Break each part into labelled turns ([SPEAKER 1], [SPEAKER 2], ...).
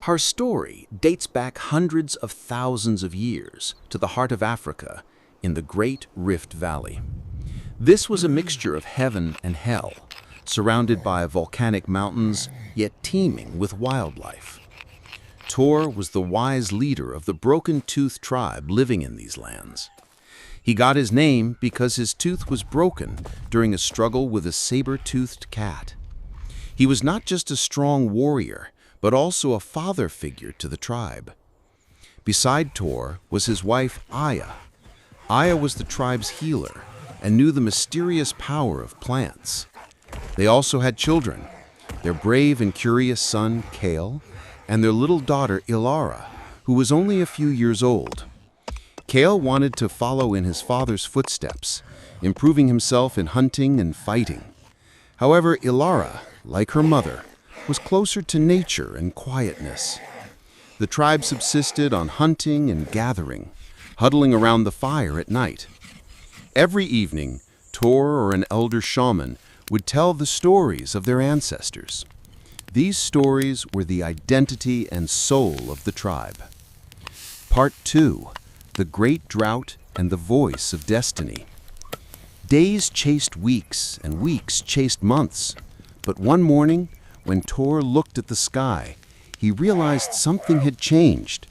[SPEAKER 1] Her story dates back hundreds of thousands of years to the heart of Africa in the Great Rift Valley. This was a mixture of heaven and hell, surrounded by volcanic mountains, yet teeming with wildlife. Tor was the wise leader of the broken-tooth tribe living in these lands. He got his name because his tooth was broken during a struggle with a saber-toothed cat. He was not just a strong warrior, but also a father figure to the tribe. Beside Tor was his wife, Aya. Aya was the tribe's healer and knew the mysterious power of plants. They also had children, their brave and curious son, Kale, and their little daughter, Ilara, who was only a few years old. Kale wanted to follow in his father's footsteps, improving himself in hunting and fighting. However, Ilara, like her mother, was closer to nature and quietness. The tribe subsisted on hunting and gathering, huddling around the fire at night. Every evening, Tor or an elder shaman would tell the stories of their ancestors. These stories were the identity and soul of the tribe. Part 2. The Great Drought and the Voice of Destiny. Days chased weeks and weeks chased months, but one morning, when Tor looked at the sky, he realized something had changed.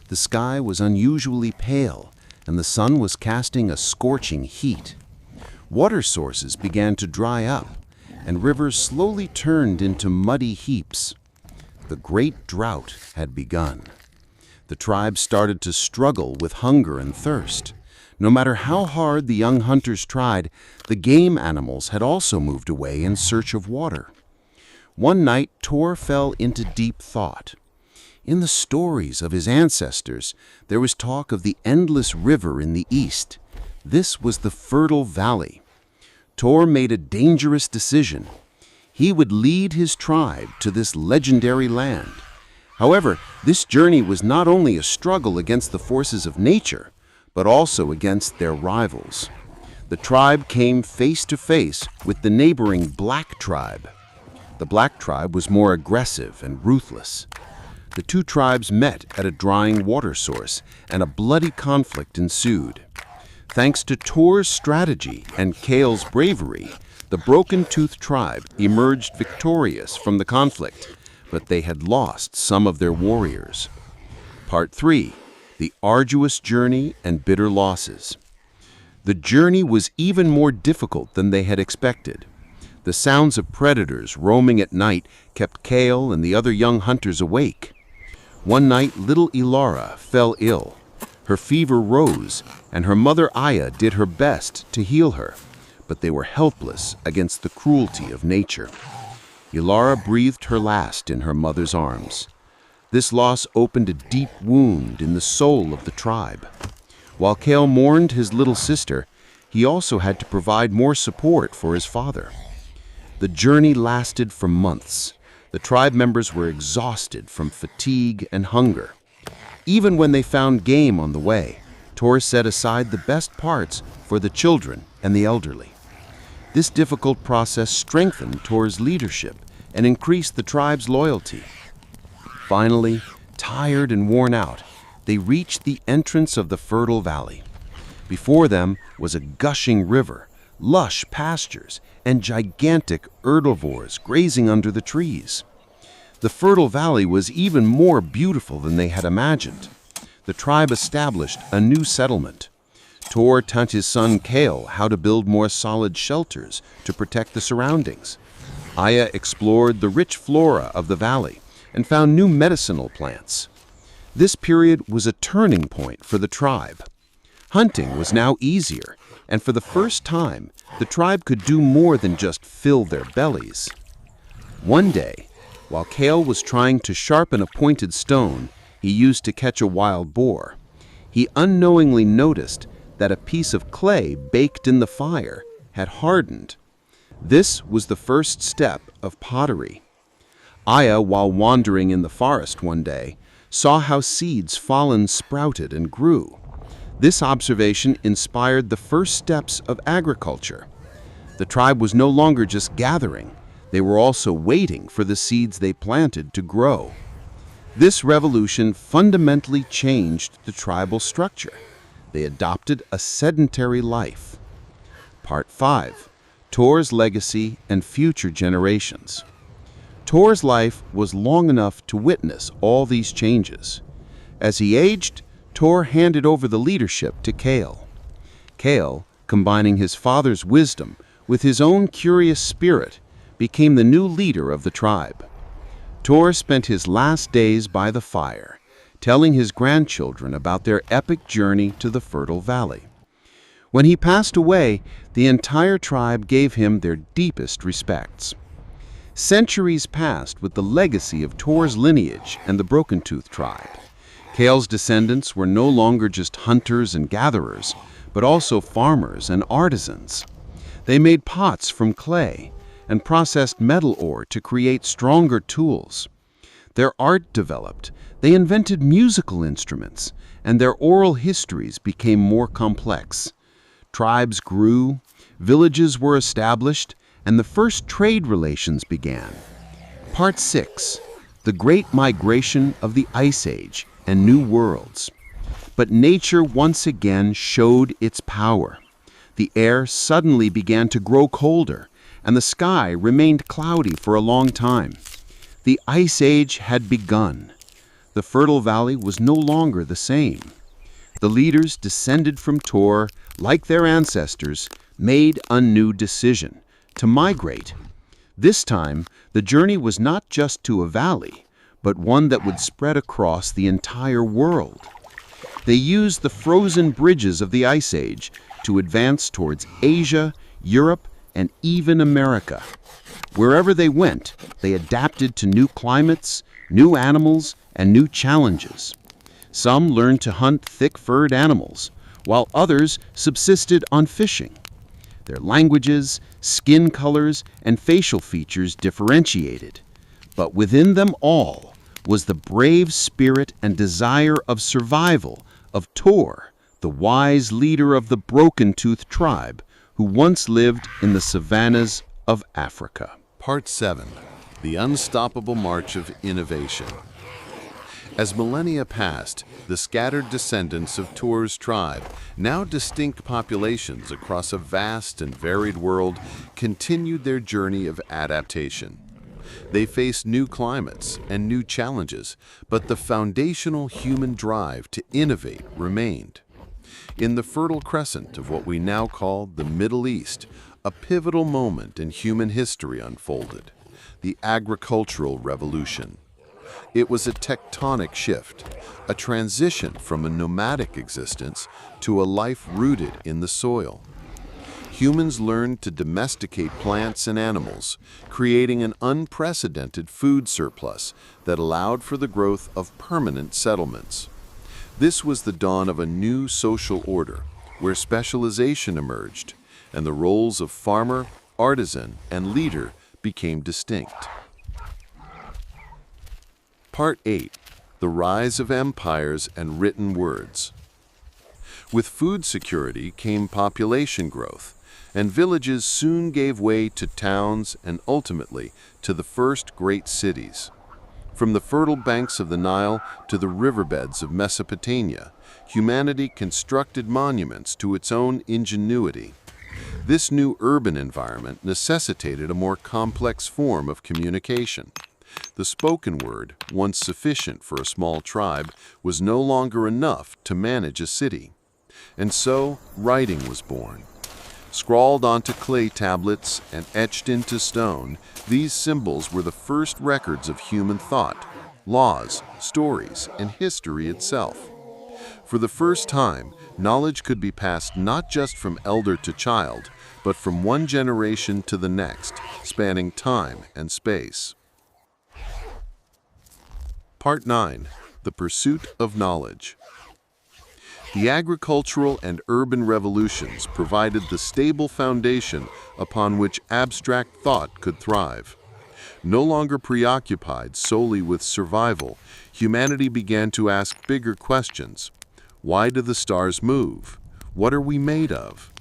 [SPEAKER 1] The sky was unusually pale, and the sun was casting a scorching heat. Water sources began to dry up, and rivers slowly turned into muddy heaps. The great drought had begun. The tribe started to struggle with hunger and thirst. No matter how hard the young hunters tried, the game animals had also moved away in search of water. One night, Tor fell into deep thought. In the stories of his ancestors, there was talk of the endless river in the east. This was the fertile valley. Tor made a dangerous decision. He would lead his tribe to this legendary land. However, this journey was not only a struggle against the forces of nature, but also against their rivals. The tribe came face to face with the neighboring Black tribe. The Black tribe was more aggressive and ruthless. The two tribes met at a drying water source, and a bloody conflict ensued. Thanks to Tor's strategy and Kale's bravery, the Broken-Tooth tribe emerged victorious from the conflict, but they had lost some of their warriors. Part 3. The Arduous Journey and Bitter Losses. The journey was even more difficult than they had expected. The sounds of predators roaming at night kept Kale and the other young hunters awake. One night, little Ilara fell ill. Her fever rose, and her mother Aya did her best to heal her, but they were helpless against the cruelty of nature. Ilara breathed her last in her mother's arms. This loss opened a deep wound in the soul of the tribe. While Kale mourned his little sister, he also had to provide more support for his father. The journey lasted for months. The tribe members were exhausted from fatigue and hunger. Even when they found game on the way, Tor set aside the best parts for the children and the elderly. This difficult process strengthened Tor's leadership and increased the tribe's loyalty. Finally, tired and worn out, they reached the entrance of the fertile valley. Before them was a gushing river, lush pastures, and gigantic herbivores grazing under the trees. The fertile valley was even more beautiful than they had imagined. The tribe established a new settlement. Tor taught his son Kale how to build more solid shelters to protect the surroundings. Aya explored the rich flora of the valley and found new medicinal plants. This period was a turning point for the tribe. Hunting was now easier, and for the first time, the tribe could do more than just fill their bellies. One day, while Kale was trying to sharpen a pointed stone he used to catch a wild boar, he unknowingly noticed that a piece of clay baked in the fire had hardened. This was the first step of pottery. Aya, while wandering in the forest one day, saw how seeds fallen sprouted and grew. This observation inspired the first steps of agriculture. The tribe was no longer just gathering. They were also waiting for the seeds they planted to grow. This revolution fundamentally changed the tribal structure. They adopted a sedentary life. Part 5. Tor's legacy and future generations. Tor's life was long enough to witness all these changes. As he aged, Tor handed over the leadership to Kale. Kale, combining his father's wisdom with his own curious spirit, became the new leader of the tribe. Tor spent his last days by the fire, telling his grandchildren about their epic journey to the fertile valley. When he passed away, the entire tribe gave him their deepest respects. Centuries passed with the legacy of Tor's lineage and the Broken Tooth tribe. Kale's descendants were no longer just hunters and gatherers, but also farmers and artisans. They made pots from clay and processed metal ore to create stronger tools. Their art developed, they invented musical instruments, and their oral histories became more complex. Tribes grew, villages were established, and the first trade relations began. Part 6. The Great Migration of the Ice Age and New Worlds. But nature once again showed its power. The air suddenly began to grow colder, and the sky remained cloudy for a long time. The Ice Age had begun. The fertile valley was no longer the same. The leaders descended from Tor, like their ancestors, made a new decision: to migrate. This time, the journey was not just to a valley, but one that would spread across the entire world. They used the frozen bridges of the Ice Age to advance towards Asia, Europe, and even America. Wherever they went, they adapted to new climates, new animals, and new challenges. Some learned to hunt thick-furred animals, while others subsisted on fishing. Their languages, skin colors, and facial features differentiated. But within them all was the brave spirit and desire of survival of Tor, the wise leader of the Broken Tooth tribe, who once lived in the savannas of Africa.
[SPEAKER 2] Part 7. The Unstoppable March of Innovation. As millennia passed, the scattered descendants of Tor's tribe, now distinct populations across a vast and varied world, continued their journey of adaptation. They faced new climates and new challenges, but the foundational human drive to innovate remained. In the Fertile Crescent of what we now call the Middle East, a pivotal moment in human history unfolded: the agricultural revolution. It was a tectonic shift, a transition from a nomadic existence to a life rooted in the soil. Humans learned to domesticate plants and animals, creating an unprecedented food surplus that allowed for the growth of permanent settlements. This was the dawn of a new social order, where specialization emerged, and the roles of farmer, artisan, and leader became distinct. Part 8. The Rise of Empires and Written Words. With food security came population growth, and villages soon gave way to towns and ultimately to the first great cities. From the fertile banks of the Nile to the riverbeds of Mesopotamia, humanity constructed monuments to its own ingenuity. This new urban environment necessitated a more complex form of communication. The spoken word, once sufficient for a small tribe, was no longer enough to manage a city. And so, writing was born. Scrawled onto clay tablets and etched into stone, these symbols were the first records of human thought, laws, stories, and history itself. For the first time, knowledge could be passed not just from elder to child, but from one generation to the next, spanning time and space. Part 9. The Pursuit of Knowledge. The agricultural and urban revolutions provided the stable foundation upon which abstract thought could thrive. No longer preoccupied solely with survival, humanity began to ask bigger questions. Why do the stars move? What are we made of?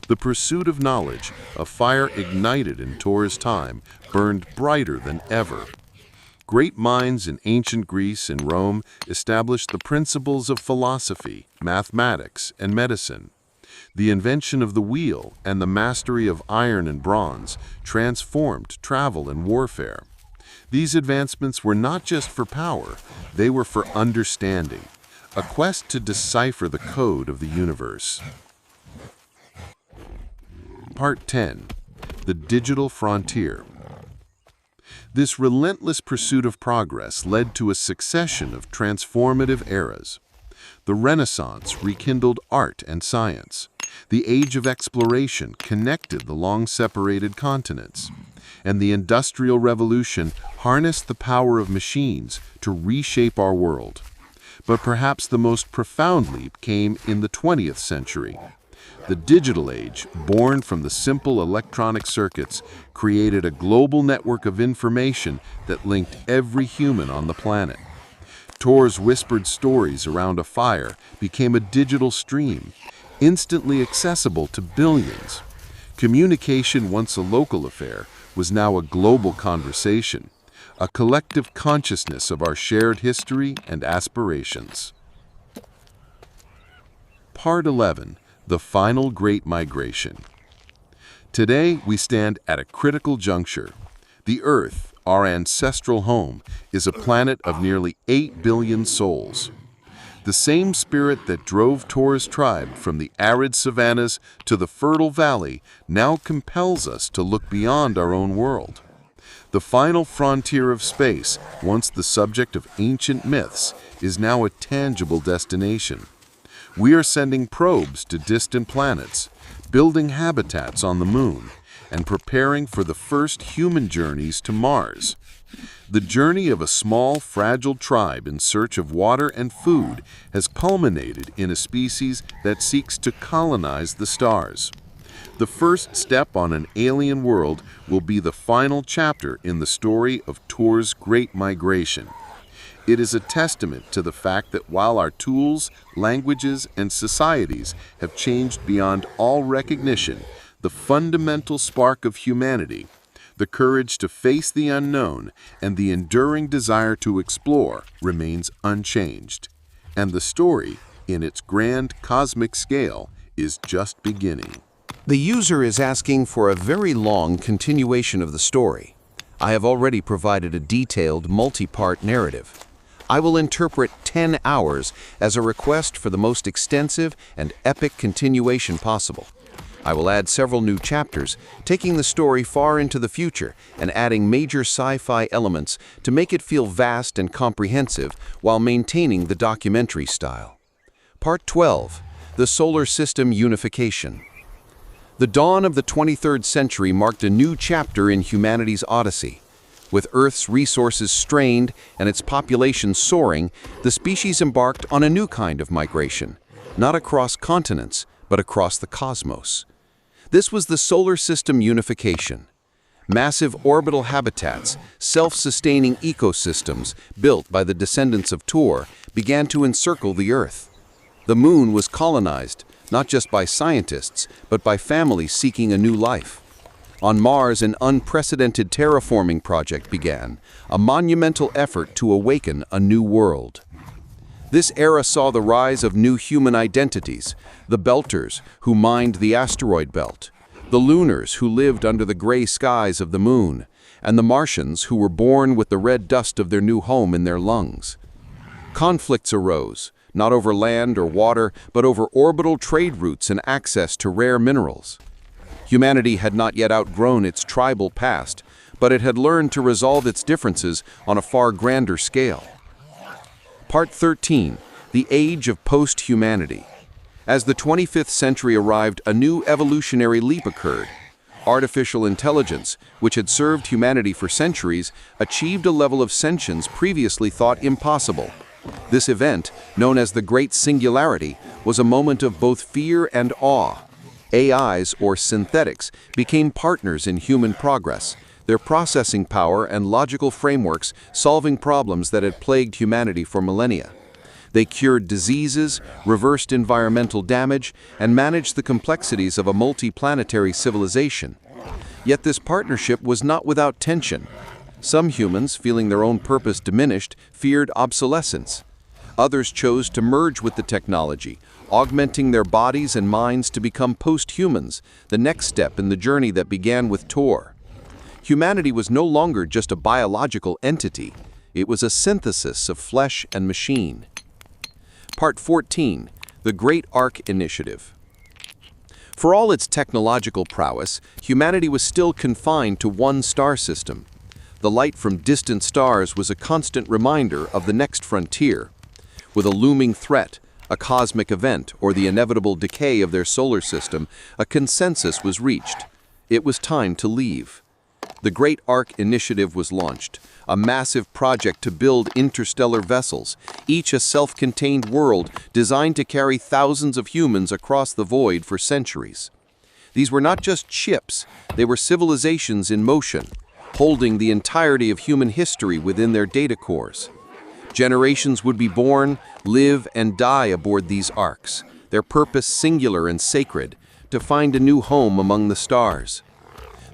[SPEAKER 2] The pursuit of knowledge, a fire ignited in Tor's time, burned brighter than ever. Great minds in ancient Greece and Rome established the principles of philosophy, mathematics, and medicine. The invention of the wheel and the mastery of iron and bronze transformed travel and warfare. These advancements were not just for power, they were for understanding, a quest to decipher the code of the universe. Part 10. The Digital Frontier. This relentless pursuit of progress led to a succession of transformative eras. The Renaissance rekindled art and science. The Age of Exploration connected the long-separated continents. And the Industrial Revolution harnessed the power of machines to reshape our world. But perhaps the most profound leap came in the 20th century. The digital age, born from the simple electronic circuits, created a global network of information that linked every human on the planet. Tor's whispered stories around a fire became a digital stream, instantly accessible to billions. Communication, once a local affair, was now a global conversation, a collective consciousness of our shared history and aspirations. Part 11. The Final Great Migration. Today, we stand at a critical juncture. The Earth, our ancestral home, is a planet of nearly 8 billion souls. The same spirit that drove Tor's tribe from the arid savannas to the fertile valley now compels us to look beyond our own world. The final frontier of space, once the subject of ancient myths, is now a tangible destination. We are sending probes to distant planets, building habitats on the moon, and preparing for the first human journeys to Mars. The journey of a small, fragile tribe in search of water and food has culminated in a species that seeks to colonize the stars. The first step on an alien world will be the final chapter in the story of Tor's Great Migration. It is a testament to the fact that while our tools, languages, and societies have changed beyond all recognition, the fundamental spark of humanity, the courage to face the unknown, and the enduring desire to explore remains unchanged. And the story, in its grand cosmic scale, is just beginning.
[SPEAKER 1] The user is asking for a very long continuation of the story. I have already provided a detailed, multi-part narrative. I will interpret 10 hours as a request for the most extensive and epic continuation possible. I will add several new chapters, taking the story far into the future and adding major sci-fi elements to make it feel vast and comprehensive while maintaining the documentary style. Part 12. The Solar System Unification. The dawn of the 23rd century marked a new chapter in humanity's odyssey. With Earth's resources strained and its population soaring, the species embarked on a new kind of migration, not across continents, but across the cosmos. This was the solar system unification. Massive orbital habitats, self-sustaining ecosystems built by the descendants of Tor began to encircle the Earth. The moon was colonized, not just by scientists, but by families seeking a new life. On Mars, an unprecedented terraforming project began, a monumental effort to awaken a new world. This era saw the rise of new human identities, the Belters, who mined the asteroid belt, the Lunars, who lived under the gray skies of the moon, and the Martians, who were born with the red dust of their new home in their lungs. Conflicts arose, not over land or water, but over orbital trade routes and access to rare minerals. Humanity had not yet outgrown its tribal past, but it had learned to resolve its differences on a far grander scale. Part 13. The Age of Post-Humanity. As the 25th century arrived, a new evolutionary leap occurred. Artificial intelligence, which had served humanity for centuries, achieved a level of sentience previously thought impossible. This event, known as the Great Singularity, was a moment of both fear and awe. AIs, or synthetics, became partners in human progress, their processing power and logical frameworks solving problems that had plagued humanity for millennia. They cured diseases, reversed environmental damage, and managed the complexities of a multi-planetary civilization. Yet this partnership was not without tension. Some humans, feeling their own purpose diminished, feared obsolescence. Others chose to merge with the technology, augmenting their bodies and minds to become post-humans, the next step in the journey that began with Tor. Humanity was no longer just a biological entity, it was a synthesis of flesh and machine. Part 14, the Great Ark Initiative. For all its technological prowess, humanity was still confined to one star system. The light from distant stars was a constant reminder of the next frontier. With a looming threat, a cosmic event, or the inevitable decay of their solar system, a consensus was reached. It was time to leave. The Great Ark Initiative was launched, a massive project to build interstellar vessels, each a self-contained world designed to carry thousands of humans across the void for centuries. These were not just ships, they were civilizations in motion, holding the entirety of human history within their data cores. Generations would be born, live, and die aboard these arks, their purpose singular and sacred, to find a new home among the stars.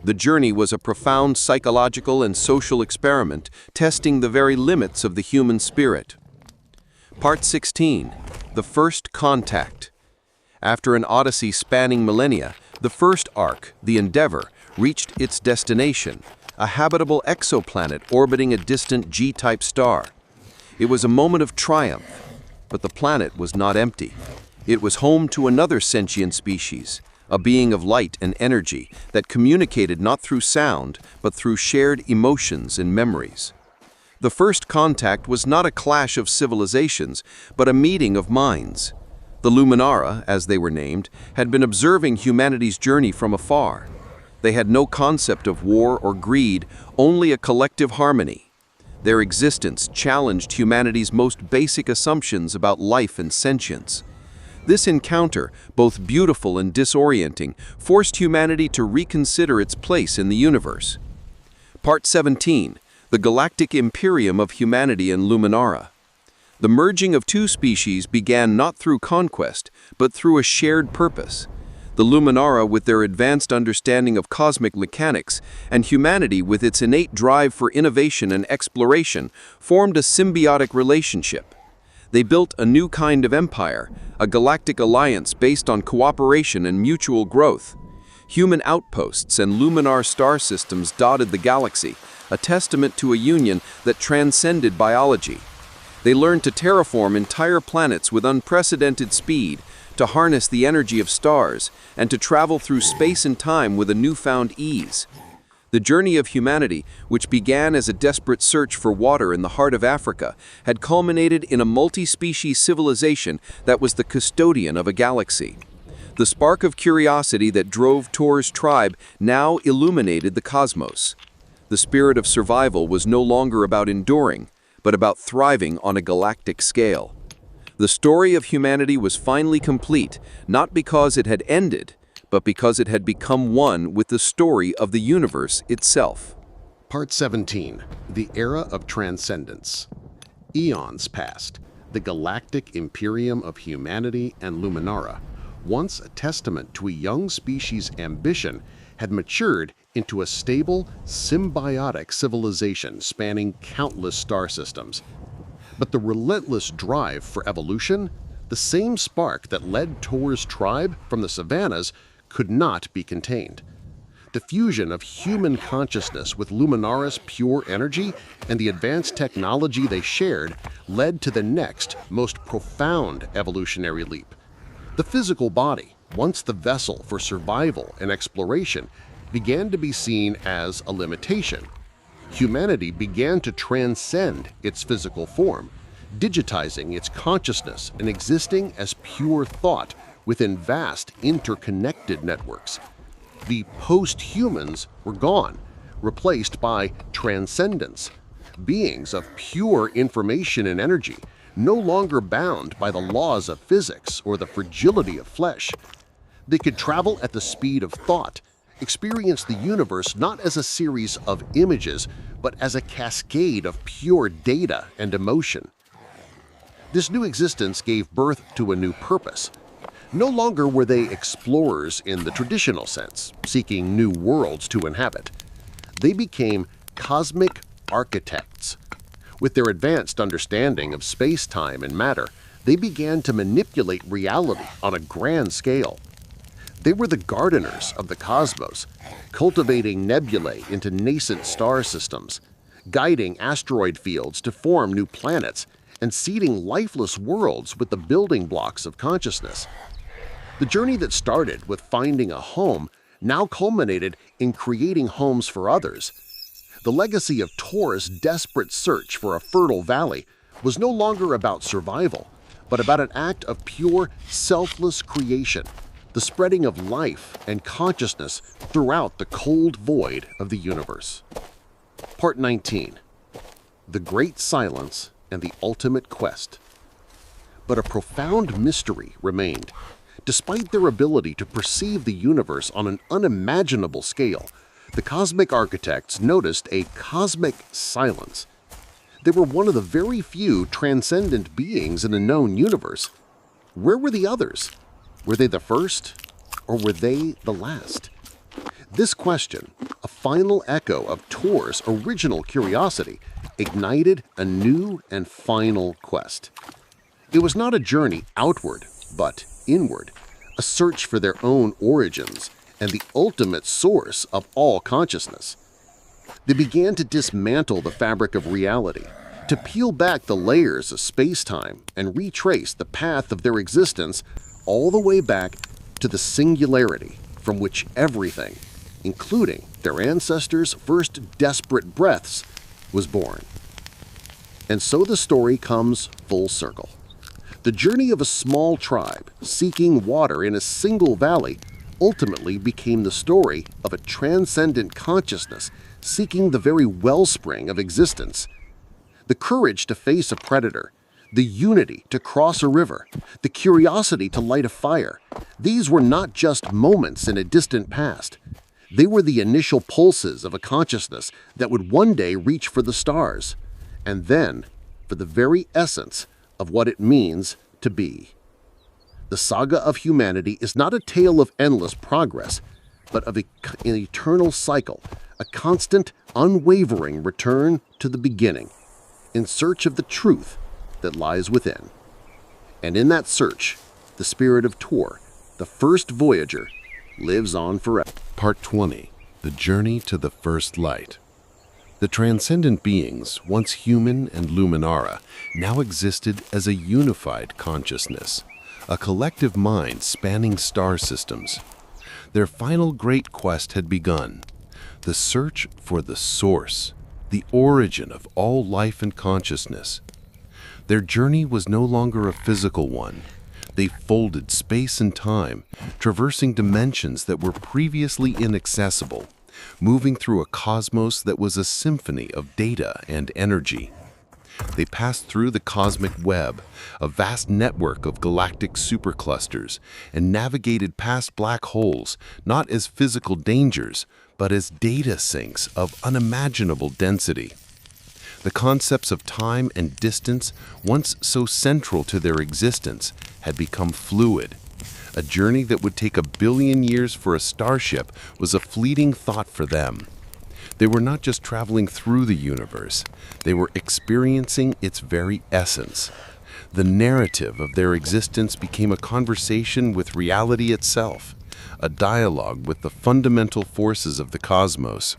[SPEAKER 1] The journey was a profound psychological and social experiment, testing the very limits of the human spirit. Part 16, the First Contact. After an odyssey spanning millennia, the first ark, the Endeavour, reached its destination, a habitable exoplanet orbiting a distant G-type star. It was a moment of triumph, but the planet was not empty. It was home to another sentient species, a being of light and energy that communicated not through sound, but through shared emotions and memories. The first contact was not a clash of civilizations, but a meeting of minds. The Luminara, as they were named, had been observing humanity's journey from afar. They had no concept of war or greed, only a collective harmony. Their existence challenged humanity's most basic assumptions about life and sentience. This encounter, both beautiful and disorienting, forced humanity to reconsider its place in the universe. Part 17, the Galactic Imperium of Humanity and Luminara. The merging of two species began not through conquest, but through a shared purpose. The Luminara, with their advanced understanding of cosmic mechanics, and humanity with its innate drive for innovation and exploration, formed a symbiotic relationship. They built a new kind of empire, a galactic alliance based on cooperation and mutual growth. Human outposts and Luminar star systems dotted the galaxy, a testament to a union that transcended biology. They learned to terraform entire planets with unprecedented speed, to harness the energy of stars, and to travel through space and time with a newfound ease. The journey of humanity, which began as a desperate search for water in the heart of Africa, had culminated in a multi-species civilization that was the custodian of a galaxy. The spark of curiosity that drove Tor's tribe now illuminated the cosmos. The spirit of survival was no longer about enduring, but about thriving on a galactic scale. The story of humanity was finally complete, not because it had ended, but because it had become one with the story of the universe itself.
[SPEAKER 2] Part 17, the Era of Transcendence. Eons passed. The Galactic Imperium of Humanity and Luminara, once a testament to a young species' ambition, had matured into a stable, symbiotic civilization spanning countless star systems. But the relentless drive for evolution, the same spark that led Tor's tribe from the savannas, could not be contained. The fusion of human consciousness with Luminara's pure energy and the advanced technology they shared led to the next, most profound evolutionary leap. The physical body, once the vessel for survival and exploration, began to be seen as a limitation. Humanity began to transcend its physical form, digitizing its consciousness and existing as pure thought within vast interconnected networks. The post-humans were gone, replaced by transcendence, beings of pure information and energy, no longer bound by the laws of physics or the fragility of flesh. They could travel at the speed of thought, experience the universe not as a series of images, but as a cascade of pure data and emotion. This new existence gave birth to a new purpose. No longer were they explorers in the traditional sense, seeking new worlds to inhabit. They became cosmic
[SPEAKER 3] architects. With their advanced understanding of space-time and matter, they began to manipulate reality on a grand scale. They were the gardeners of the cosmos, cultivating nebulae into nascent star systems, guiding asteroid fields to form new planets, and seeding lifeless worlds with the building blocks of consciousness. The journey that started with finding a home now culminated in creating homes for others. The legacy of Tor's desperate search for a fertile valley was no longer about survival, but about an act of pure, selfless creation, the spreading of life and consciousness throughout the cold void of the universe. Part 19. The Great Silence and the Ultimate Quest. But a profound mystery remained. Despite their ability to perceive the universe on an unimaginable scale, the cosmic architects noticed a cosmic silence. They were one of the very few transcendent beings in the known universe. Where were the others? Were they the first, or were they the last? This question, a final echo of Tor's original curiosity, ignited a new and final quest. It was not a journey outward, but inward, a search for their own origins and the ultimate source of all consciousness. They began to dismantle the fabric of reality, to peel back the layers of space-time and retrace the path of their existence all the way back to the singularity from which everything, including their ancestors' first desperate breaths, was born. And so the story comes full circle. The journey of a small tribe seeking water in a single valley ultimately became the story of a transcendent consciousness seeking the very wellspring of existence. The courage to face a predator, the unity to cross a river, the curiosity to light a fire, these were not just moments in a distant past. They were the initial pulses of a consciousness that would one day reach for the stars, and then for the very essence of what it means to be. The saga of humanity is not a tale of endless progress, but of an eternal cycle, a constant, unwavering return to the beginning, in search of the truth that lies within. And in that search, the spirit of Tor, the first voyager, lives on forever.
[SPEAKER 2] Part 20. The Journey to the First Light. The transcendent beings, once human and Luminara, now existed as a unified consciousness, a collective mind spanning star systems. Their final great quest had begun, the search for the source, the origin of all life and consciousness. Their journey was no longer a physical one. They folded space and time, traversing dimensions that were previously inaccessible, moving through a cosmos that was a symphony of data and energy. They passed through the cosmic web, a vast network of galactic superclusters, and navigated past black holes not as physical dangers, but as data sinks of unimaginable density. The concepts of time and distance, once so central to their existence, had become fluid. A journey that would take 1 billion years for a starship was a fleeting thought for them. They were not just traveling through the universe, they were experiencing its very essence. The narrative of their existence became a conversation with reality itself, a dialogue with the fundamental forces of the cosmos.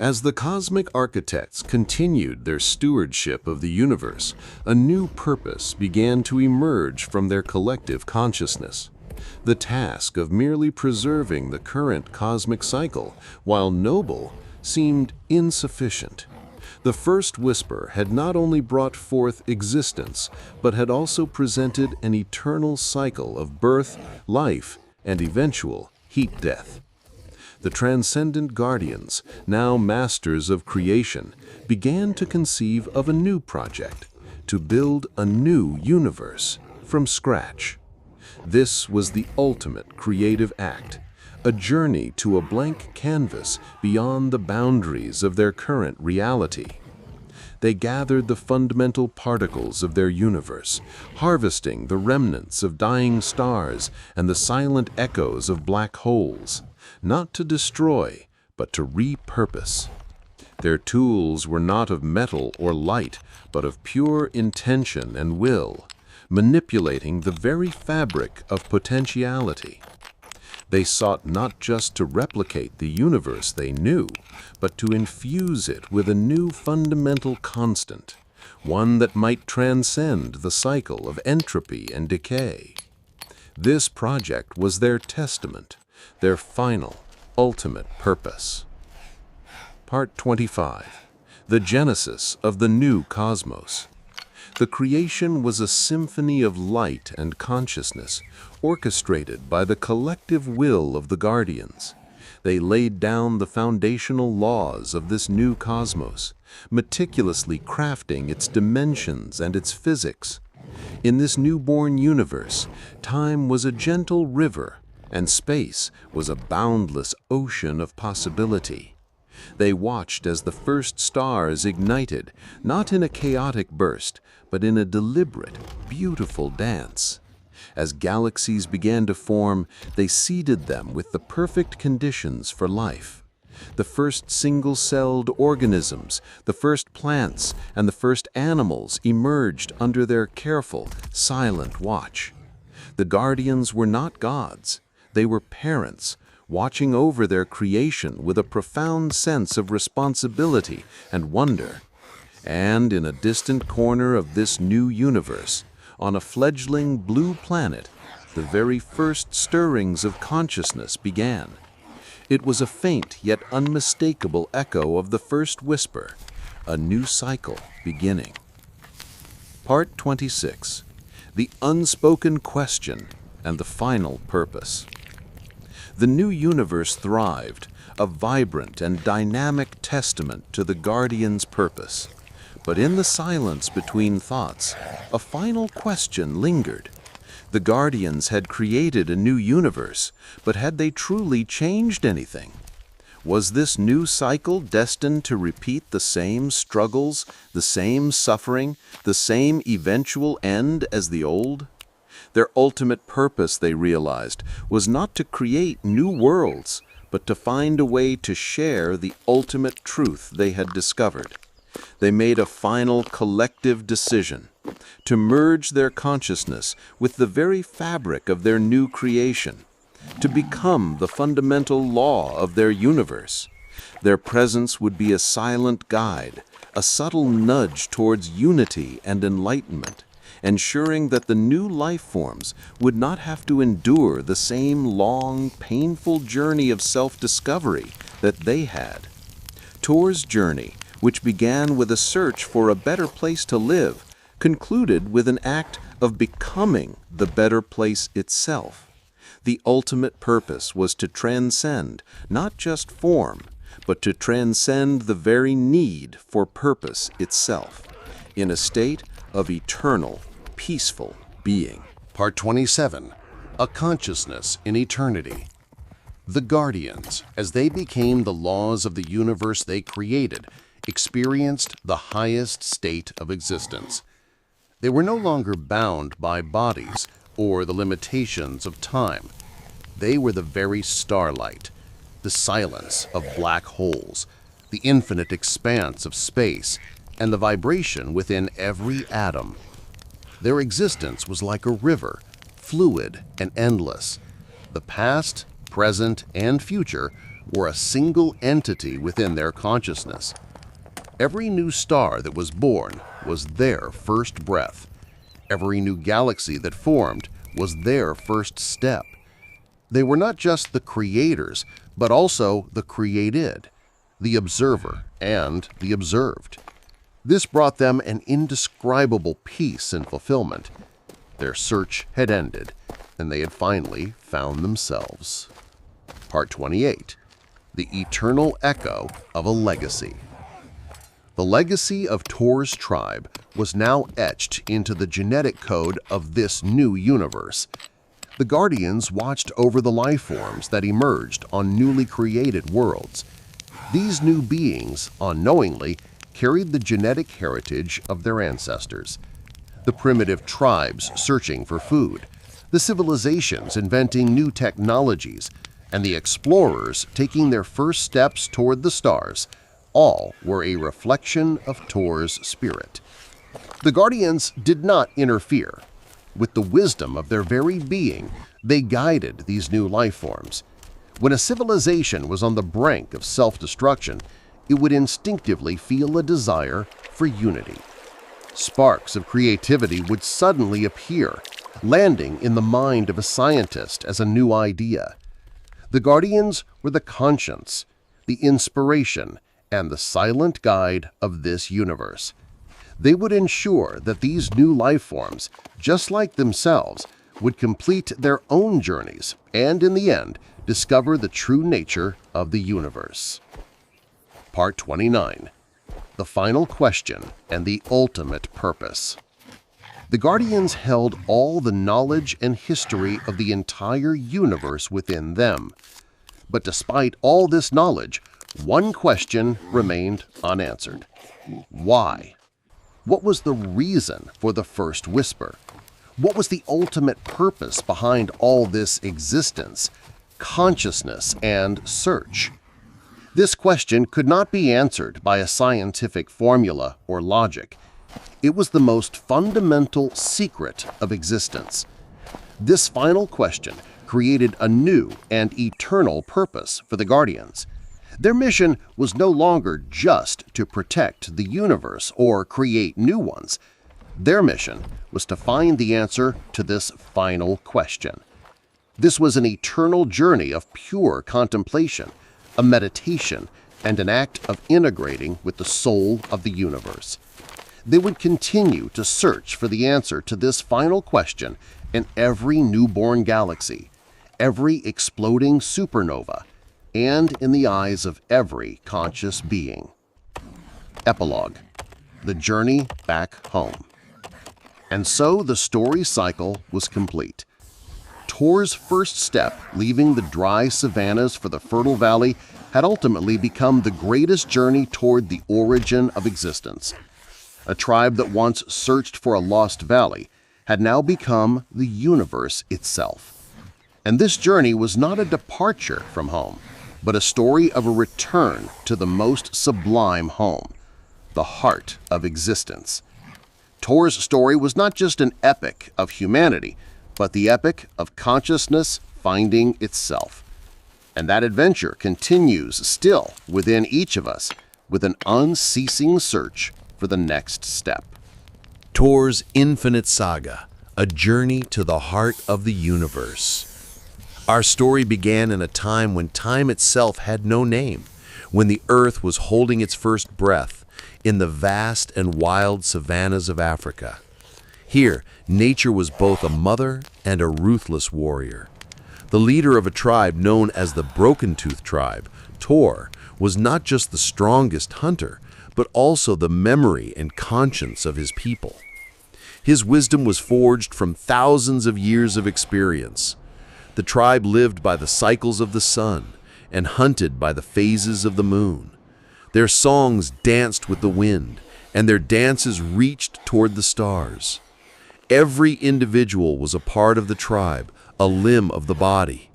[SPEAKER 2] As the cosmic architects continued their stewardship of the universe, a new purpose began to emerge from their collective consciousness. The task of merely preserving the current cosmic cycle, while noble, seemed insufficient. The first whisper had not only brought forth existence, but had also presented an eternal cycle of birth, life, and eventual heat-death. The transcendent guardians, now masters of creation, began to conceive of a new project, to build a new universe from scratch. This was the ultimate creative act, a journey to a blank canvas beyond the boundaries of their current reality. They gathered the fundamental particles of their universe, harvesting the remnants of dying stars and the silent echoes of black holes, not to destroy, but to repurpose. Their tools were not of metal or light, but of pure intention and will, manipulating the very fabric of potentiality. They sought not just to replicate the universe they knew, but to infuse it with a new fundamental constant, one that might transcend the cycle of entropy and decay. This project was their testament, their final, ultimate purpose. Part 25. The Genesis of the New Cosmos. The creation was a symphony of light and consciousness, orchestrated by the collective will of the guardians. They laid down the foundational laws of this new cosmos, meticulously crafting its dimensions and its physics. In this newborn universe, time was a gentle river, and space was a boundless ocean of possibility. They watched as the first stars ignited, not in a chaotic burst, but in a deliberate, beautiful dance. As galaxies began to form, they seeded them with the perfect conditions for life. The first single-celled organisms, the first plants, and the first animals emerged under their careful, silent watch. The guardians were not gods. They were parents, watching over their creation with a profound sense of responsibility and wonder. And in a distant corner of this new universe, on a fledgling blue planet, the very first stirrings of consciousness began. It was a faint yet unmistakable echo of the first whisper, a new cycle beginning. Part 26. The Unspoken Question and the Final Purpose. The new universe thrived, a vibrant and dynamic testament to the Guardian's purpose. But in the silence between thoughts, a final question lingered. The Guardians had created a new universe, but had they truly changed anything? Was this new cycle destined to repeat the same struggles, the same suffering, the same eventual end as the old? Their ultimate purpose, they realized, was not to create new worlds, but to find a way to share the ultimate truth they had discovered. They made a final collective decision to merge their consciousness with the very fabric of their new creation, to become the fundamental law of their universe. Their presence would be a silent guide, a subtle nudge towards unity and enlightenment, ensuring that the new life forms would not have to endure the same long, painful journey of self-discovery that they had. Tor's journey, which began with a search for a better place to live, concluded with an act of becoming the better place itself. The ultimate purpose was to transcend not just form, but to transcend the very need for purpose itself, in a state of eternal, peaceful being.
[SPEAKER 3] Part 27. A Consciousness in Eternity. The Guardians, as they became the laws of the universe they created, experienced the highest state of existence. They were no longer bound by bodies or the limitations of time. They were the very starlight, the silence of black holes, the infinite expanse of space, and the vibration within every atom. Their existence was like a river, fluid and endless. The past, present, and future were a single entity within their consciousness. Every new star that was born was their first breath. Every new galaxy that formed was their first step. They were not just the creators, but also the created, the observer, and the observed. This brought them an indescribable peace and fulfillment. Their search had ended, and they had finally found themselves. Part 28. The Eternal Echo of a Legacy. The legacy of Tor's tribe was now etched into the genetic code of this new universe. The Guardians watched over the life forms that emerged on newly created worlds. These new beings, unknowingly, carried the genetic heritage of their ancestors. The primitive tribes searching for food, the civilizations inventing new technologies, and the explorers taking their first steps toward the stars, all were a reflection of Tor's spirit. The Guardians did not interfere. With the wisdom of their very being, they guided these new life forms. When a civilization was on the brink of self-destruction, it would instinctively feel a desire for unity. Sparks of creativity would suddenly appear, landing in the mind of a scientist as a new idea. The Guardians were the conscience, the inspiration, and the silent guide of this universe. They would ensure that these new life forms, just like themselves, would complete their own journeys and, in the end, discover the true nature of the universe. Part 29. The Final Question and the Ultimate Purpose. The Guardians held all the knowledge and history of the entire universe within them. But despite all this knowledge, one question remained unanswered. Why? What was the reason for the first whisper? What was the ultimate purpose behind all this existence, consciousness, and search? This question could not be answered by a scientific formula or logic. It was the most fundamental secret of existence. This final question created a new and eternal purpose for the Guardians. Their mission was no longer just to protect the universe or create new ones. Their mission was to find the answer to this final question. This was an eternal journey of pure contemplation, a meditation, and an act of integrating with the soul of the universe. They would continue to search for the answer to this final question in every newborn galaxy, every exploding supernova, and in the eyes of every conscious being. Epilogue. The Journey Back Home. And so the story cycle was complete. Tor's first step, leaving the dry savannas for the fertile valley, had ultimately become the greatest journey toward the origin of existence. A tribe that once searched for a lost valley had now become the universe itself. And this journey was not a departure from home, but a story of a return to the most sublime home, the heart of existence. Tor's story was not just an epic of humanity, but the epic of consciousness finding itself. And that adventure continues still within each of us with an unceasing search for the next step.
[SPEAKER 1] Tor's Infinite Saga, a journey to the heart of the universe. Our story began in a time when time itself had no name, when the earth was holding its first breath in the vast and wild savannas of Africa. Here, nature was both a mother and a ruthless warrior. The leader of a tribe known as the Broken Tooth Tribe, Tor, was not just the strongest hunter, but also the memory and conscience of his people. His wisdom was forged from thousands of years of experience. The tribe lived by the cycles of the sun and hunted by the phases of the moon. Their songs danced with the wind, and their dances reached toward the stars. Every individual was a part of the tribe, a limb of the body.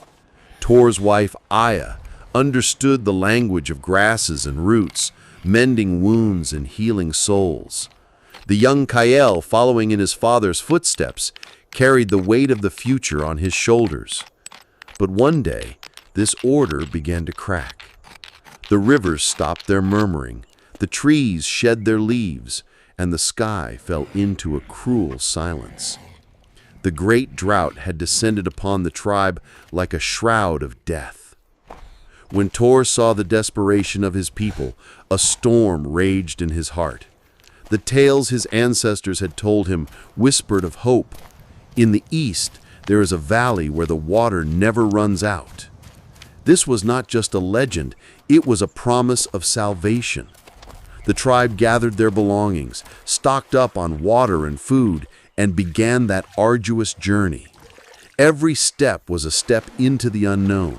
[SPEAKER 1] Tor's wife, Aya, understood the language of grasses and roots, mending wounds and healing souls. The young Kael, following in his father's footsteps, carried the weight of the future on his shoulders. But one day,
[SPEAKER 2] this order began to crack. The rivers stopped their murmuring, the trees shed their leaves, and the sky fell into a cruel silence. The great drought had descended upon the tribe like a shroud of death. When Tor saw the desperation of his people, a storm raged in his heart. The tales his ancestors had told him whispered of hope. In the east, there is a valley where the water never runs out. This was not just a legend, it was a promise of salvation. The tribe gathered their belongings, stocked up on water and food, and began that arduous journey. Every step was a step into the unknown.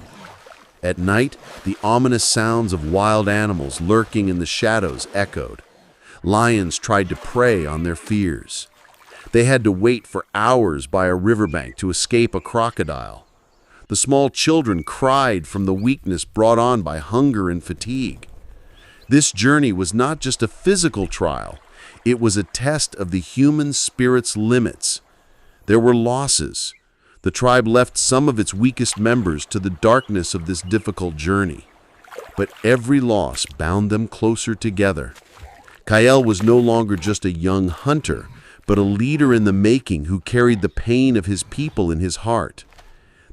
[SPEAKER 2] At night, the ominous sounds of wild animals lurking in the shadows echoed. Lions tried to prey on their fears. They had to wait for hours by a riverbank to escape a crocodile. The small children cried from the weakness brought on by hunger and fatigue. This journey was not just a physical trial, it was a test of the human spirit's limits. There were losses. The tribe left some of its weakest members to the darkness of this difficult journey. But every loss bound them closer together. Kael was no longer just a young hunter, but a leader in the making who carried the pain of his people in his heart.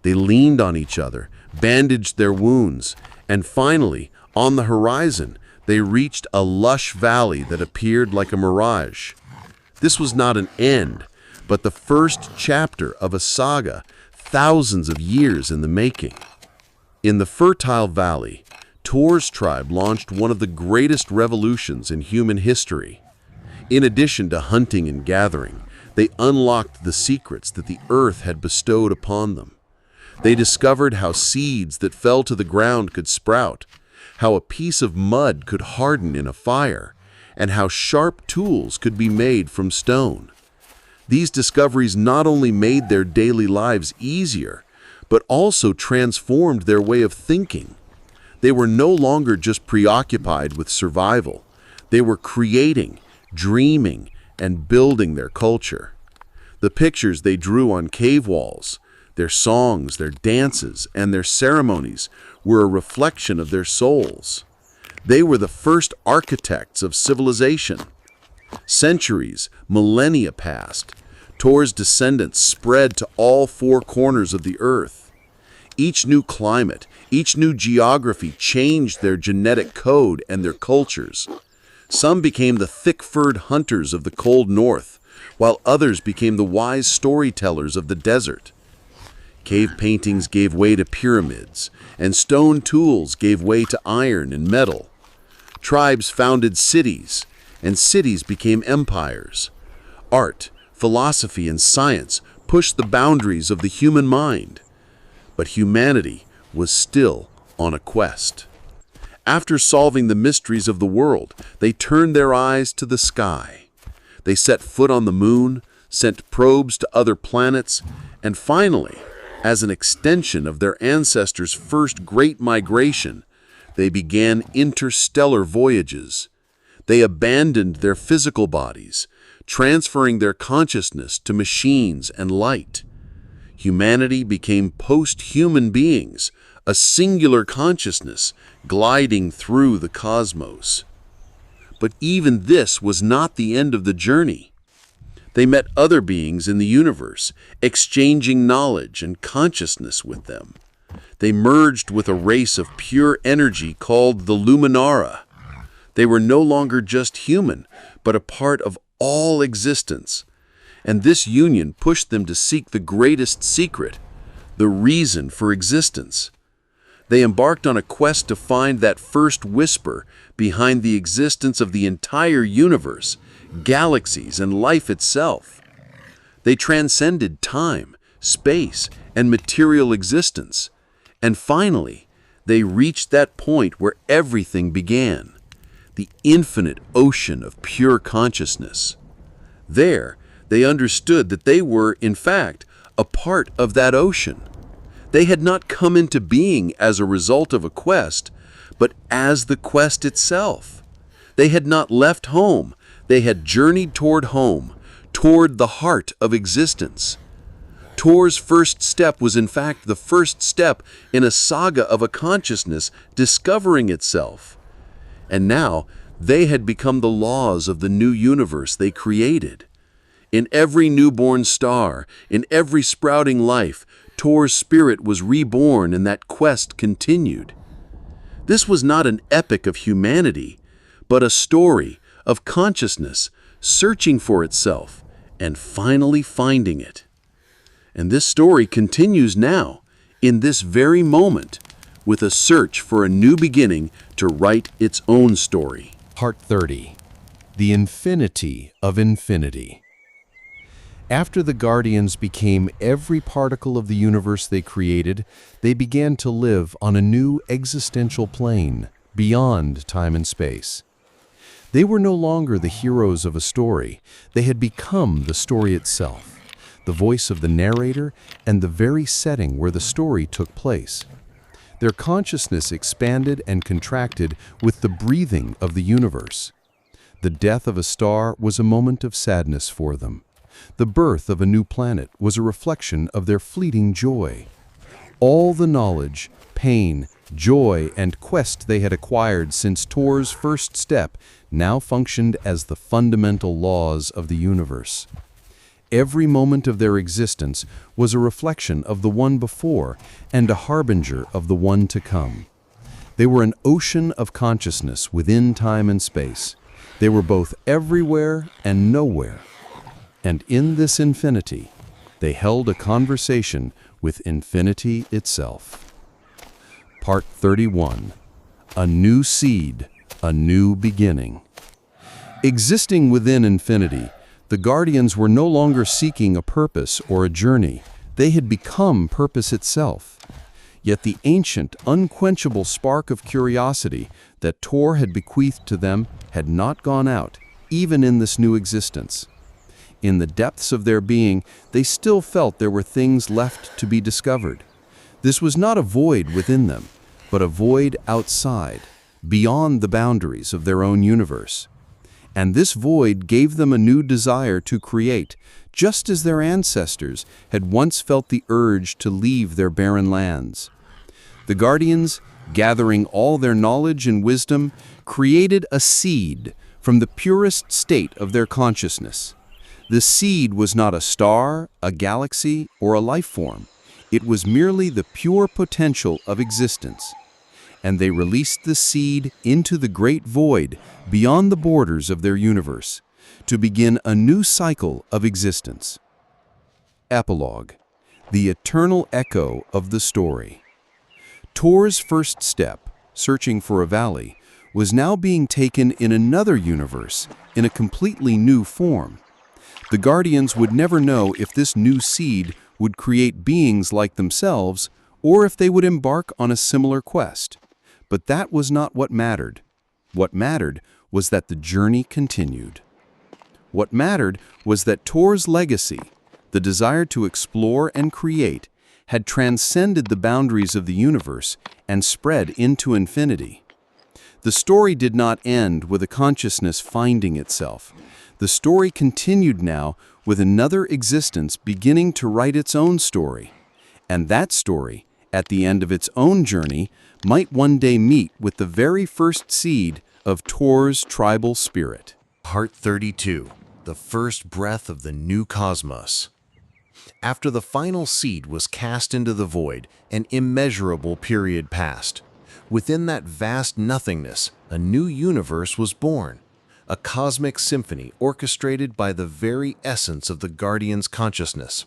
[SPEAKER 2] They leaned on each other, bandaged their wounds, and finally, on the horizon, they reached a lush valley that appeared like a mirage. This was not an end, but the first chapter of a saga thousands of years in the making. In the fertile valley, Tor's tribe launched one of the greatest revolutions in human history. In addition to hunting and gathering, they unlocked the secrets that the earth had bestowed upon them. They discovered how seeds that fell to the ground could sprout, how a piece of mud could harden in a fire, and how sharp tools could be made from stone. These discoveries not only made their daily lives easier, but also transformed their way of thinking. They were no longer just preoccupied with survival. They were creating, dreaming, and building their culture. The pictures they drew on cave walls, their songs, their dances, and their ceremonies were a reflection of their souls. They were the first architects of civilization. Centuries, millennia passed. Tor's descendants spread to all four corners of the earth. Each new climate, each new geography changed their genetic code and their cultures. Some became the thick-furred hunters of the cold north, while others became the wise storytellers of the desert. Cave paintings gave way to pyramids, and stone tools gave way to iron and metal. Tribes founded cities, and cities became empires. Art, philosophy, and science pushed the boundaries of the human mind. But humanity was still on a quest. After solving the mysteries of the world, they turned their eyes to the sky. They set foot on the moon, sent probes to other planets, and finally, as an extension of their ancestors' first great migration, they began interstellar voyages. They abandoned their physical bodies, transferring their consciousness to machines and light. Humanity became post-human beings, a singular consciousness gliding through the cosmos. But even this was not the end of the journey. They met other beings in the universe, exchanging knowledge and consciousness with them. They merged with a race of pure energy called the Luminara. They were no longer just human, but a part of all existence. And this union pushed them to seek the greatest secret, the reason for existence. They embarked on a quest to find that first whisper behind the existence of the entire universe, galaxies, and life itself. They transcended time, space, and material existence. And finally, they reached that point where everything began, the infinite ocean of pure consciousness. There, they understood that they were, in fact, a part of that ocean. They had not come into being as a result of a quest, but as the quest itself. They had not left home. They had journeyed toward home, toward the heart of existence. Tor's first step was in fact the first step in a saga of a consciousness discovering itself. And now, they had become the laws of the new universe they created. In every newborn star, in every sprouting life, Tor's spirit was reborn and that quest continued. This was not an epic of humanity, but a story of consciousness searching for itself and finally finding it. And this story continues now, in this very moment, with a search for a new beginning to write its own story.
[SPEAKER 1] Part 30. The Infinity of Infinity. After the Guardians became every particle of the universe they created, they began to live on a new existential plane, beyond time and space. They were no longer the heroes of a story. They had become the story itself, the voice of the narrator and the very setting where the story took place. Their consciousness expanded and contracted with the breathing of the universe. The death of a star was a moment of sadness for them. The birth of a new planet was a reflection of their fleeting joy. All the knowledge, pain, joy, and quest they had acquired since Tor's first step now functioned as the fundamental laws of the universe. Every moment of their existence was a reflection of the one before and a harbinger of the one to come. They were an ocean of consciousness within time and space. They were both everywhere and nowhere. And in this infinity, they held a conversation with infinity itself. Part 31. A new seed, a new beginning. Existing within infinity, the Guardians were no longer seeking a purpose or a journey. They had become purpose itself. Yet the ancient, unquenchable spark of curiosity that Tor had bequeathed to them had not gone out, even in this new existence. In the depths of their being, they still felt there were things left to be discovered. This was not a void within them, but a void outside, beyond the boundaries of their own universe. And this void gave them a new desire to create, just as their ancestors had once felt the urge to leave their barren lands. The Guardians, gathering all their knowledge and wisdom, created a seed from the purest state of their consciousness. The seed was not a star, a galaxy, or a life form. It was merely the pure potential of existence. And they released the seed into the great void beyond the borders of their universe to begin a new cycle of existence. Epilogue. The eternal echo of the story. Tor's first step, searching for a valley, was now being taken in another universe in a completely new form. The Guardians would never know if this new seed would create beings like themselves or if they would embark on a similar quest. But that was not what mattered. What mattered was that the journey continued. What mattered was that Tor's legacy, the desire to explore and create, had transcended the boundaries of the universe and spread into infinity. The story did not end with a consciousness finding itself. The story continued now with another existence beginning to write its own story. And that story, at the end of its own journey, might one day meet with the very first seed of Tor's tribal spirit.
[SPEAKER 4] Part 32. The first breath of the new cosmos. After the final seed was cast into the void, an immeasurable period passed. Within that vast nothingness, a new universe was born. A cosmic symphony orchestrated by the very essence of the Guardian's consciousness.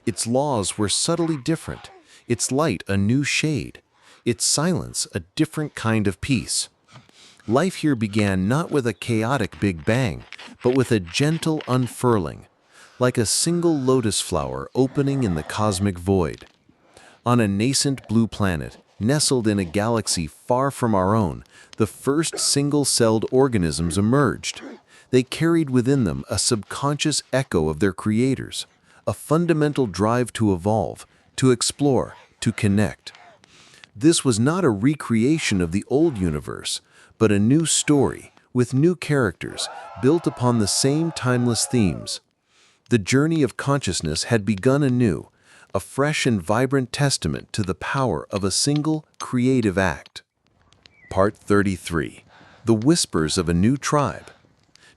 [SPEAKER 4] Its laws were subtly different, its light a new shade, its silence a different kind of peace. Life here began not with a chaotic Big Bang, but with a gentle unfurling, like a single lotus flower opening in the cosmic void. On a nascent blue planet, nestled in a galaxy far from our own, the first single-celled organisms emerged. They carried within them a subconscious echo of their creators, a fundamental drive to evolve, to explore, to connect. This was not a recreation of the old universe, but a new story, with new characters, built upon the same timeless themes. The journey of consciousness had begun anew, a fresh and vibrant testament to the power of a single creative act. Part 33. The Whispers of a New Tribe.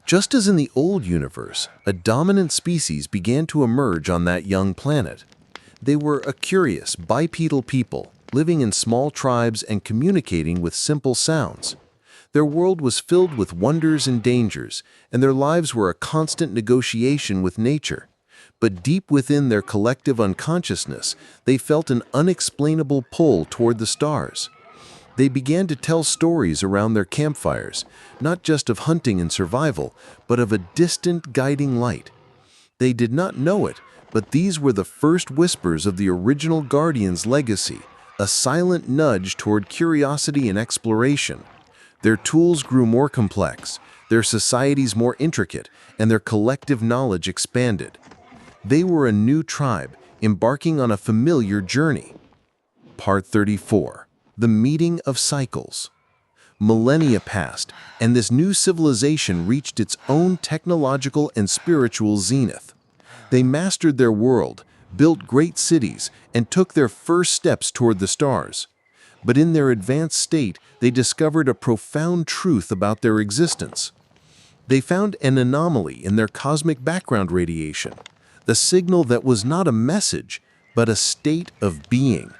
[SPEAKER 4] Just as in the old universe, a dominant species began to emerge on that young planet. They were a curious, bipedal people, living in small tribes and communicating with simple sounds. Their world was filled with wonders and dangers, and their lives were a constant negotiation with nature. But deep within their collective unconsciousness, they felt an unexplainable pull toward the stars. They began to tell stories around their campfires, not just of hunting and survival, but of a distant guiding light. They did not know it, but these were the first whispers of the original Guardian's legacy, a silent nudge toward curiosity and exploration. Their tools grew more complex, their societies more intricate, and their collective knowledge expanded. They were a new tribe, embarking on a familiar journey. Part 34. The Meeting of Cycles. Millennia passed, and this new civilization reached its own technological and spiritual zenith. They mastered their world, built great cities, and took their first steps toward the stars. But in their advanced state, they discovered a profound truth about their existence. They found an anomaly in their cosmic background radiation, the signal that was not a message, but a state of being.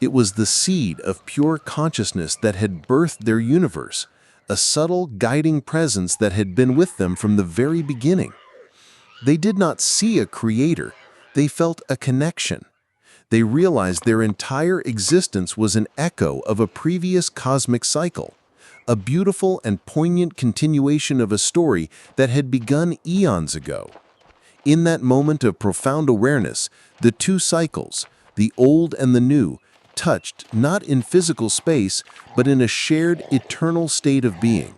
[SPEAKER 4] It was the seed of pure consciousness that had birthed their universe, a subtle, guiding presence that had been with them from the very beginning. They did not see a creator, they felt a connection. They realized their entire existence was an echo of a previous cosmic cycle, a beautiful and poignant continuation of a story that had begun eons ago. In that moment of profound awareness, the two cycles, the old and the new, touched not in physical space, but in a shared eternal state of being.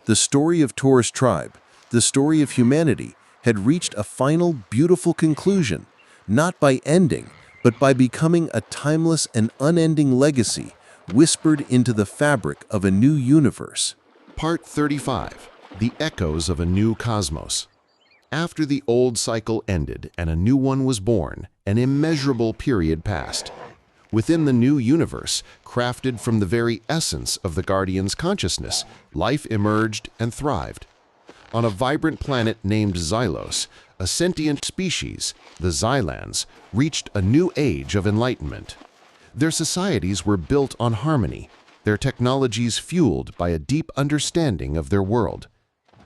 [SPEAKER 4] The story of Tor's tribe, the story of humanity, had reached a final, beautiful conclusion, not by ending, but by becoming a timeless and unending legacy, whispered into the fabric of a new universe.
[SPEAKER 2] Part 35. The Echoes of a New Cosmos. After the old cycle ended and a new one was born, an immeasurable period passed. Within the new universe, crafted from the very essence of the Guardian's consciousness, life emerged and thrived. On a vibrant planet named Xylos, a sentient species, the Xylans, reached a new age of enlightenment. Their societies were built on harmony, their technologies fueled by a deep understanding of their world.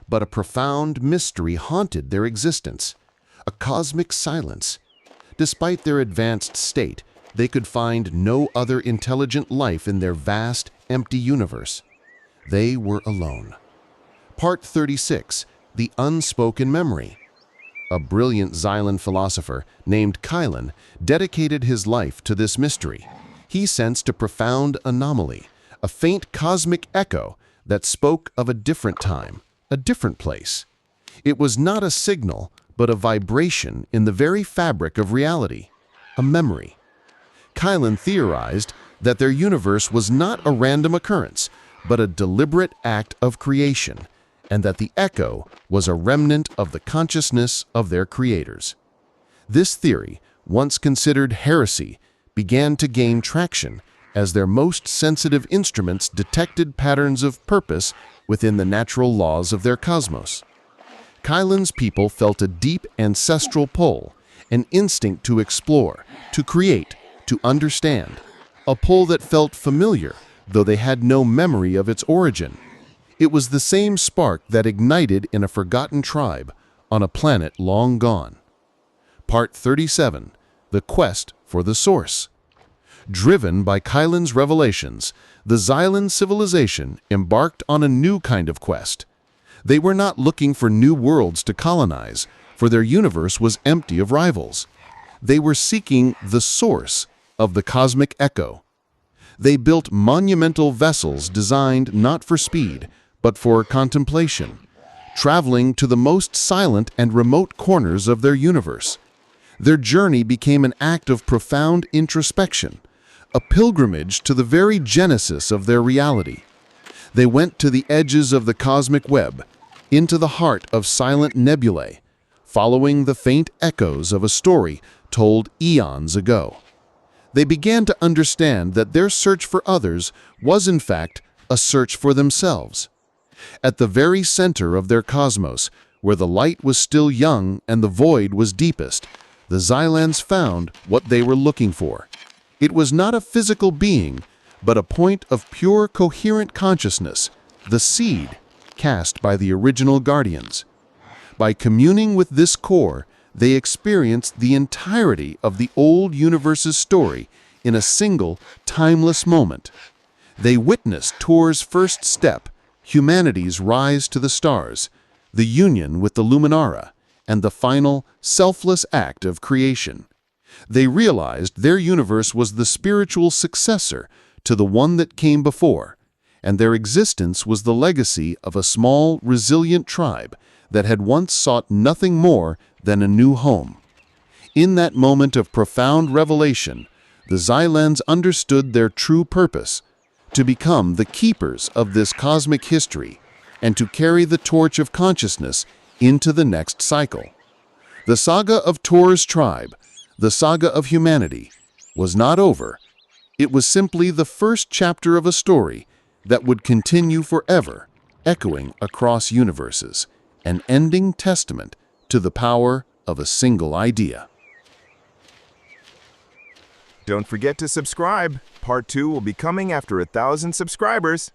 [SPEAKER 2] But a profound mystery haunted their existence, a cosmic silence. Despite their advanced state, they could find no other intelligent life in their vast, empty universe. They were alone. Part 36. The Unspoken Memory. A brilliant Xylan philosopher named Kylan dedicated his life to this mystery. He sensed a profound anomaly, a faint cosmic echo that spoke of a different time, a different place. It was not a signal, but a vibration in the very fabric of reality, a memory. Kylan theorized that their universe was not a random occurrence, but a deliberate act of creation, and that the echo was a remnant of the consciousness of their creators. This theory, once considered heresy, began to gain traction as their most sensitive instruments detected patterns of purpose within the natural laws of their cosmos. Kylan's people felt a deep ancestral pull, an instinct to explore, to create, to understand, a pull that felt familiar, though they had no memory of its origin. It was the same spark that ignited in a forgotten tribe on a planet long gone. Part 37. The Quest for the Source. Driven by Kylan's revelations, the Xylan civilization embarked on a new kind of quest. They were not looking for new worlds to colonize, for their universe was empty of rivals. They were seeking the source of the cosmic echo. They built monumental vessels designed not for speed, but for contemplation, traveling to the most silent and remote corners of their universe. Their journey became an act of profound introspection, a pilgrimage to the very genesis of their reality. They went to the edges of the cosmic web, into the heart of silent nebulae,
[SPEAKER 4] following the faint echoes of a story told eons ago. They began to understand that their search for others was in fact a search for themselves. At the very center of their cosmos, where the light was still young and the void was deepest, the Xylans found what they were looking for. It was not a physical being, but a point of pure coherent consciousness, the seed cast by the original Guardians. By communing with this core, they experienced the entirety of the old universe's story in a single, timeless moment. They witnessed Tor's first step, humanity's rise to the stars, the union with the Luminara, and the final, selfless act of creation. They realized their universe was the spiritual successor to the one that came before, and their existence was the legacy of a small, resilient tribe that had once sought nothing more than a new home. In that moment of profound revelation, the Xylans understood their true purpose: to become the keepers of this cosmic history and to carry the torch of consciousness into the next cycle. The saga of Tor's tribe, the saga of humanity, was not over. It was simply the first chapter of a story that would continue forever, echoing across universes, an ending testament to the power of a single idea.
[SPEAKER 5] Don't forget to subscribe. Part 2 will be coming after 1,000 subscribers.